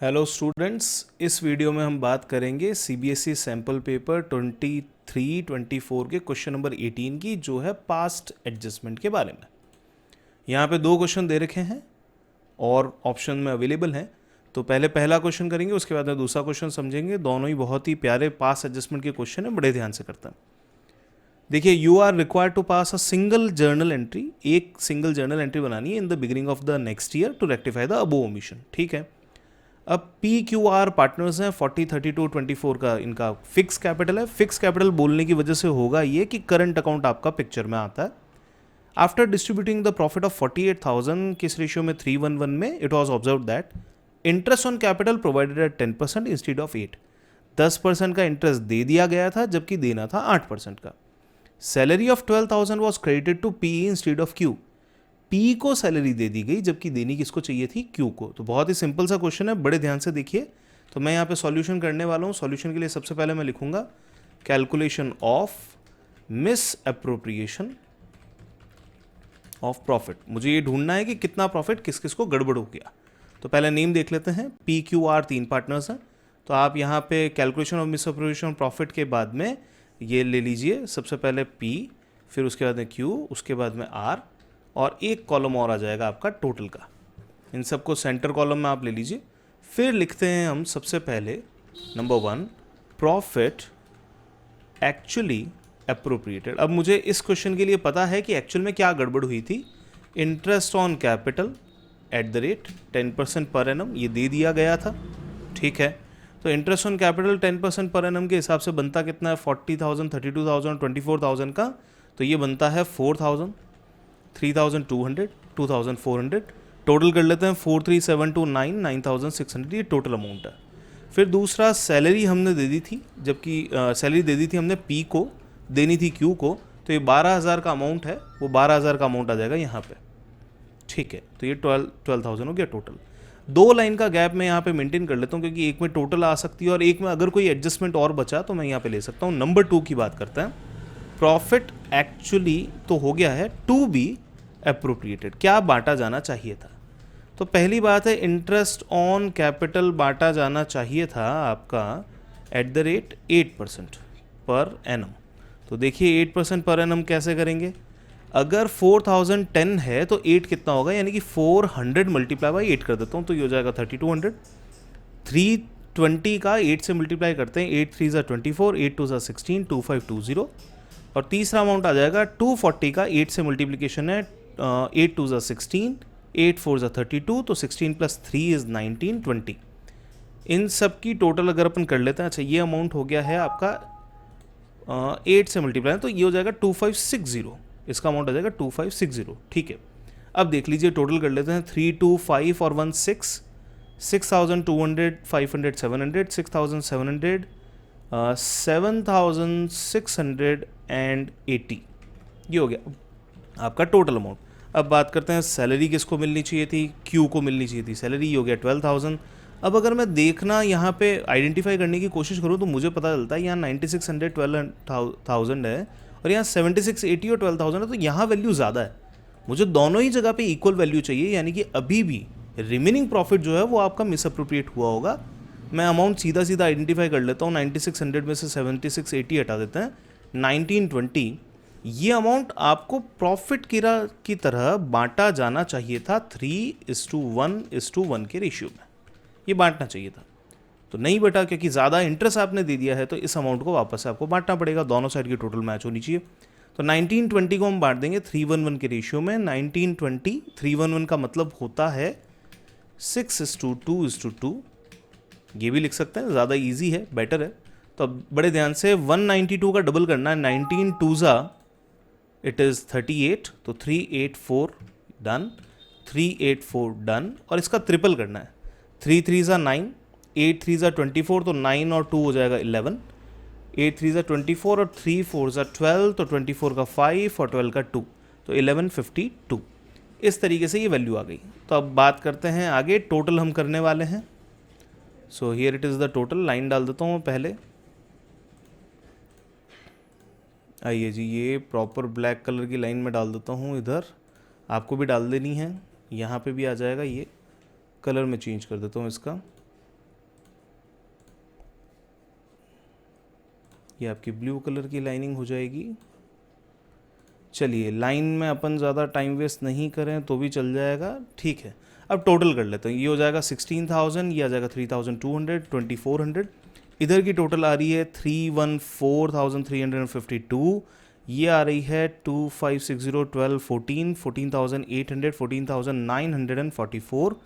Hello students, इस video में हम बात करेंगे सीबीएसई सैम्पल पेपर 23-24 के क्वेश्चन नंबर 18 की, जो है पास्ट एडजस्टमेंट के बारे में। यहाँ पे दो क्वेश्चन दे रखे हैं और ऑप्शन में अवेलेबल हैं। तो पहले पहला क्वेश्चन करेंगे, उसके बाद में दूसरा क्वेश्चन समझेंगे। दोनों ही बहुत ही प्यारे पास्ट एडजस्टमेंट के क्वेश्चन हैं, बड़े ध्यान से करते हैं। देखिए, you are required to pass a single journal entry. एक सिंगल जर्नल एंट्री बनानी है in the beginning of the next year to rectify the above omission. ठीक है। अब पी क्यू आर पार्टनर्स हैं 40, 32, 24 का इनका फिक्स कैपिटल है। फिक्स कैपिटल बोलने की वजह से होगा ये कि करंट अकाउंट आपका पिक्चर में आता है। After distributing the profit of 48,000 किस रेशियो में 3:1 में it was observe that interest on capital provided eight 10% instead of 8। 10% का इंटरेस्ट दे दिया गया था जबकि देना था 8% का। Salary of 12,000 was credited to P instead of Q. P को सैलरी दे दी गई जबकि देनी किसको चाहिए थी? क्यू को। तो बहुत ही सिंपल सा क्वेश्चन है, बड़े ध्यान से देखिए। तो मैं यहाँ पे सॉल्यूशन करने वाला हूँ। सॉल्यूशन के लिए सबसे पहले मैं लिखूंगा calculation of miss appropriation of profit. मुझे ये ढूंढना है कि कितना प्रॉफिट किस किस को गड़बड़ हो गया। तो पहले नेम देख लेते हैं। पी क्यू आर 3 पार्टनर्स हैं, तो आप यहाँ पे calculation of miss appropriation profit के बाद में ये ले लीजिए। सबसे पहले पी, फिर उसके बाद में क्यू, उसके बाद में आर, और एक कॉलम और आ जाएगा आपका टोटल का। इन सबको सेंटर कॉलम में आप ले लीजिए। फिर लिखते हैं हम सबसे पहले नंबर 1 प्रॉफिट एक्चुअली अप्रोप्रिएटेड। अब मुझे इस क्वेश्चन के लिए पता है कि एक्चुअल में क्या गड़बड़ हुई थी। Interest on capital at the rate 10% per annum ये दे दिया गया था। ठीक है। तो interest on capital 10% per annum के हिसाब से बनता कितना है? 40,000, 32,000, 24,000 का। तो ये बनता है 4,000, 3,200, 2,400। टोटल कर लेते हैं 4,3,729, 9,600। ये टोटल अमाउंट है। फिर दूसरा सैलरी हमने दे दी थी, जबकि सैलरी दे दी थी हमने पी को, देनी थी क्यू को। तो ये 12,000 का अमाउंट है, वो 12,000 का अमाउंट आ जाएगा यहाँ पे। ठीक है। तो ये 12,000 हो गया टोटल। दो लाइन का गैप मैं यहाँ पे मेंटेन कर लेता हूँ, क्योंकि एक में टोटल आ सकती है और एक में अगर कोई एडजस्टमेंट और बचा तो मैं यहाँ पे ले सकता हूँ। नंबर 2 की बात करते हैं। प्रॉफिट एक्चुअली तो हो गया है टू बी अप्रोप्रिएटेड। क्या बांटा जाना चाहिए था? तो पहली बात है, इंटरेस्ट ऑन कैपिटल बांटा जाना चाहिए था आपका eight the rate 8% per annum. तो देखिए 8% पर एनम कैसे करेंगे? अगर 4,010 है तो 8 कितना होगा, यानी कि 400 मल्टीप्लाई बाई 8 कर देता हूँ तो ये हो जाएगा 3,200। 320 का 8 से मल्टीप्लाई करते हैं, 8 3 ज़ा 24, 8 2 ज़ा 16, 2520। और तीसरा अमाउंट आ जाएगा 240 का 8 से मल्टीप्लिकेशन है, 8 2 ज़ा 16, 8 4 ज़ा 32, तो 16 प्लस 3 इज़ 19, 20। इन सब की टोटल अगर अपन कर लेते हैं, अच्छा ये अमाउंट हो गया है आपका 8 से मल्टीप्लाई, तो ये हो जाएगा 2560। इसका अमाउंट आ जाएगा 2560। ठीक है। अब देख लीजिए टोटल कर लेते हैं। 3 2 5 और 1 6, 6,200, 500, 700, 6,700, 7,680। ये हो गया आपका टोटल अमाउंट। अब बात करते हैं सैलरी किसको मिलनी चाहिए थी? क्यू को मिलनी चाहिए थी। सैलरी ये हो गया 12,000। अब अगर मैं देखना यहाँ पे आइडेंटिफाई करने की कोशिश करूँ तो मुझे पता चलता है यहाँ 9,600 12,000 है और यहाँ 7,680 और 12,000 है, तो यहाँ वैल्यू ज़्यादा है। मुझे दोनों ही जगह पे इक्वल वैल्यू चाहिए, यानी कि अभी भी रिमेनिंग प्रॉफिट जो है वो आपका मिस अप्रोप्रिएट हुआ होगा। मैं अमाउंट सीधा सीधा आइडेंटिफाई कर लेता हूँ। 9,600 में से 7,680 हटा देते हैं, 1,920। ये अमाउंट आपको प्रॉफिट की तरह बांटा जाना चाहिए था 3:1:1 के रेशियो में। ये बांटना चाहिए था, तो नहीं बटा, क्योंकि ज़्यादा इंटरेस्ट आपने दे दिया है तो इस अमाउंट को वापस से आपको बांटना पड़ेगा। दोनों साइड की टोटल मैच होनी चाहिए। तो 1920 को हम बांट देंगे 3:1 के रेशियो में। 1920 3:1 का मतलब होता है 6:2:2। ये भी लिख सकते हैं, ज़्यादा इजी है, बेटर है। तो अब बड़े ध्यान से 192 का डबल करना है। 19 2 ज़ा इट इज़ 38, तो 384 डन, 384 डन। और इसका ट्रिपल करना है। 3 3 ज़ा 9, 8 3 ज़ा 24, तो 9 और 2 हो जाएगा 11, 8 3 ज़ा 24 और 3 4 ज़ा 12, तो 24 का 5 और 12 का 2, तो 1152। इस तरीके से ये वैल्यू आ गई। तो अब बात करते हैं आगे, टोटल हम करने वाले हैं। So here it is the total. Line डाल देता हूँ पहले। आइए जी, ये प्रॉपर ब्लैक कलर की लाइन में डाल देता हूँ इधर। आपको भी डाल देनी है, यहाँ पे भी आ जाएगा। ये कलर में चेंज कर देता हूँ इसका। ये आपकी ब्लू कलर की लाइनिंग हो जाएगी। चलिए लाइन में अपन ज़्यादा टाइम वेस्ट नहीं करें तो भी चल जाएगा, ठीक है। अब टोटल कर लेते हैं, ये हो जाएगा 16,000, ये आ जाएगा 3,200, 2,400, इधर की टोटल आ रही है 314,352, ये आ रही है 2560, 12, 14, 14,800, 14,944,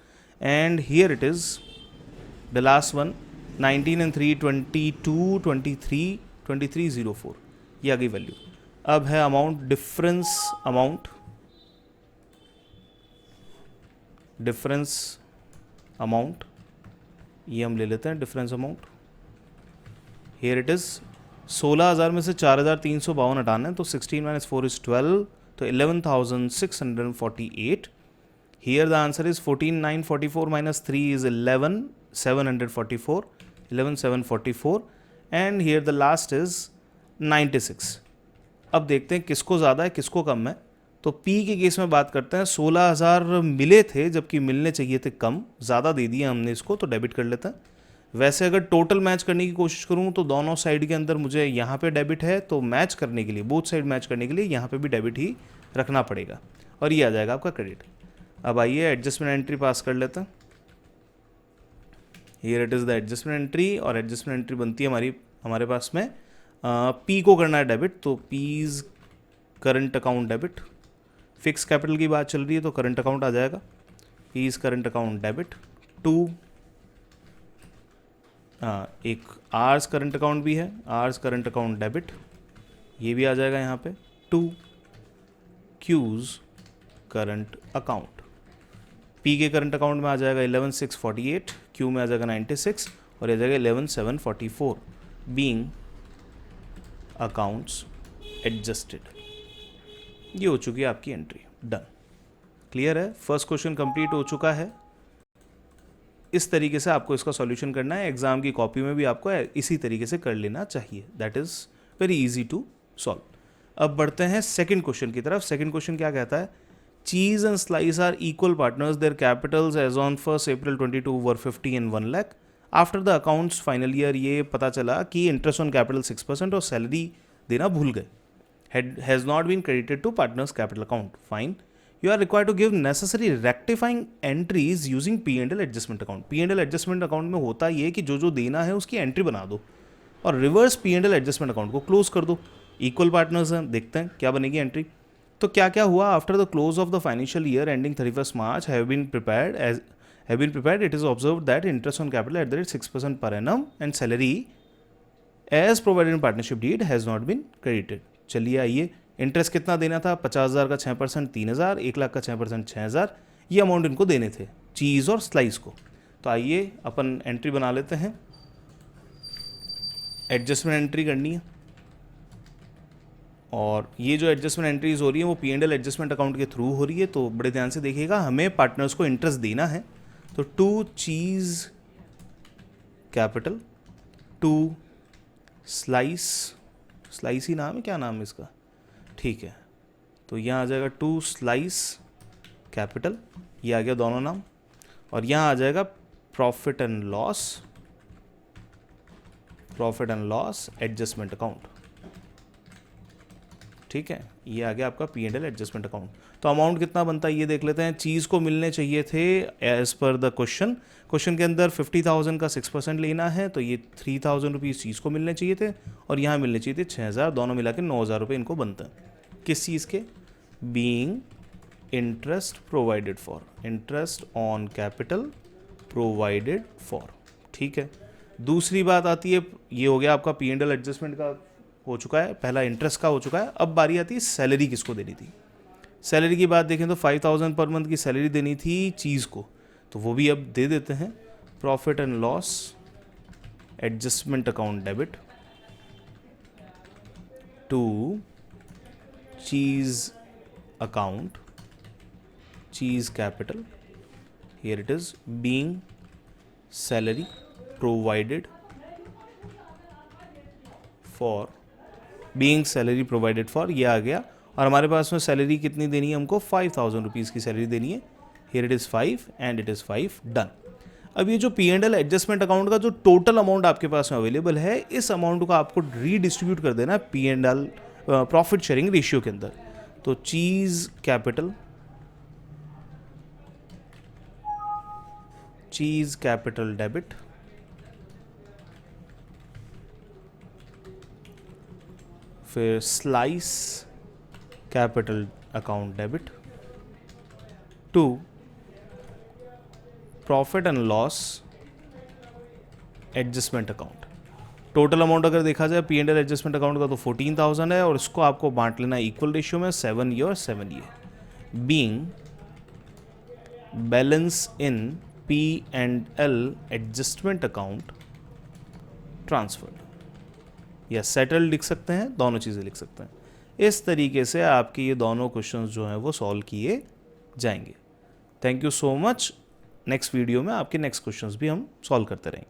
and here it is the last one 19 and 3, 22, 23, 2304, ये आ गई वैल्यू। अब है अमाउंट, डिफरेंस अमाउंट, ये हम ले लेते हैं difference amount. Here it is 16,000 में से 4,352 हटाना है, तो 16 - 4 is 12, तो 11,648। Here the answer is 14,944 - 3 is 11,744, 11,744, and here the last is 96। अब देखते हैं किसको ज़्यादा है किसको कम है। तो P के केस में बात करते हैं, 16,000 मिले थे जबकि मिलने चाहिए थे कम, ज़्यादा दे दिया हमने इसको, तो डेबिट कर लेते हैं। वैसे अगर टोटल मैच करने की कोशिश करूं तो दोनों साइड के अंदर मुझे यहाँ पे डेबिट है, तो मैच करने के लिए, बोथ साइड मैच करने के लिए यहाँ पे भी डेबिट ही रखना पड़ेगा, और ये आ जाएगा आपका क्रेडिट। अब आइए एडजस्टमेंट एंट्री पास कर लेते हैं। Here it is the adjustment entry, और एडजस्टमेंट एंट्री बनती है हमारे पास में P को करना है डेबिट, तो P's current account debit. Fix capital की बात चल रही है तो करंट अकाउंट आ जाएगा, P's current account debit to, एक आर्स करंट अकाउंट भी है, आर्स करंट अकाउंट डेबिट, ये भी आ जाएगा यहाँ पे, to Q's current account. P के करंट अकाउंट में आ जाएगा 11,648, Q में आ जाएगा 96, और आ जाएगा 11,744, बीइंग अकाउंट्स एडजस्टेड। ये हो चुकी है आपकी एंट्री, डन। क्लियर है, फर्स्ट क्वेश्चन कंप्लीट हो चुका है। इस तरीके से आपको इसका सॉल्यूशन करना है, एग्जाम की कॉपी में भी आपको इसी तरीके से कर लेना चाहिए, that is very easy to solve. अब बढ़ते हैं सेकंड क्वेश्चन की तरफ। सेकंड क्वेश्चन क्या कहता है, Cheese and Slice are equal partners, their capitals as on 1 April 22 were 50 and 1 lakh। After the accounts final year ये पता चला कि इंटरेस्ट ऑन कैपिटल 6% और सैलरी देना भूल गए, has not been credited to partners capital account. Fine, you are required to give necessary rectifying entries using P&L adjustment account। P&L adjustment account में होता ये कि जो जो देना है उसकी एंट्री बना दो और रिवर्स P&L adjustment account को क्लोज कर दो। इक्वल पार्टनर्स हैं, देखते हैं क्या बनेगी एंट्री। तो क्या क्या हुआ, after the close of the financial year ending 31 March have been prepared it is observe that interest on capital at the rate 6% per annum and salary as provided in partnership deed has not been credited. चलिए आइए, interest कितना देना था, 50,000 का 6% 3,000, 1 लाख का 6% 6,000, ये amount इनको देने थे चीज़ और स्लाइस को। तो आइए अपन एंट्री बना लेते हैं, एडजस्टमेंट एंट्री करनी है, और ये जो एडजस्टमेंट एंट्रीज हो रही है वो P&L एडजस्टमेंट अकाउंट के थ्रू हो रही है। तो बड़े ध्यान से देखिएगा, हमें पार्टनर्स को इंटरेस्ट देना है, तो to Cheese capital, to Slice ही नाम है, क्या नाम है इसका, ठीक है। तो यहाँ आ जाएगा टू स्लाइस कैपिटल, ये आ गया दोनों नाम, और यहाँ आ जाएगा profit and loss adjustment account, ठीक है। ये आ गया आपका P&L एडजस्टमेंट अकाउंट। तो अमाउंट कितना बनता है ये देख लेते हैं। चीज़ को मिलने चाहिए थे एज पर द क्वेश्चन के अंदर 50,000 का 6% लेना है, तो ये 3,000 रुपीज़ चीज़ को मिलने चाहिए थे, और यहाँ मिलने चाहिए थे 6,000, दोनों मिला के 9,000 रुपये इनको बनता है। किस चीज़ के, being interest provided for, interest on capital provided for, ठीक है। दूसरी बात आती है, ये हो गया आपका P&L एडजस्टमेंट का हो चुका है, पहला इंटरेस्ट का हो चुका है। अब बारी आती है सैलरी किसको देनी थी। सैलरी की बात देखें तो 5,000 पर मंथ की सैलरी देनी थी चीज़ को, तो वो भी अब दे देते हैं। Profit and loss adjustment account debit to cheese account, cheese capital, here it is being salary provided for, being salary provided for, ये आ गया। और हमारे पास में सैलरी कितनी देनी है हमको, 5,000 रुपीज़ की सैलरी देनी है। Here it is 5 and it is 5, done. अब ये जो P&L एडजस्टमेंट अकाउंट का जो टोटल अमाउंट आपके पास में अवेलेबल है, इस अमाउंट को आपको रीडिस्ट्रीब्यूट कर देना है P&L प्रॉफिट शेयरिंग रेशियो के अंदर। तो चीज कैपिटल डेबिट, फिर slice capital account debit to profit and loss adjustment account. Total amount अगर देखा जाए P&L एडजस्टमेंट अकाउंट का तो 14,000 है, और इसको आपको बांट लेना इक्वल रेशियो में 7 ये और 7 ये, बीइंग बैलेंस इन P&L एडजस्टमेंट अकाउंट ट्रांसफर्ड, या सेटल लिख सकते हैं, दोनों चीज़ें लिख सकते हैं। इस तरीके से आपके ये दोनों क्वेश्चंस जो हैं वो सॉल्व किए जाएंगे। Thank you so much. Next video में आपके नेक्स्ट क्वेश्चंस भी हम सॉल्व करते रहेंगे।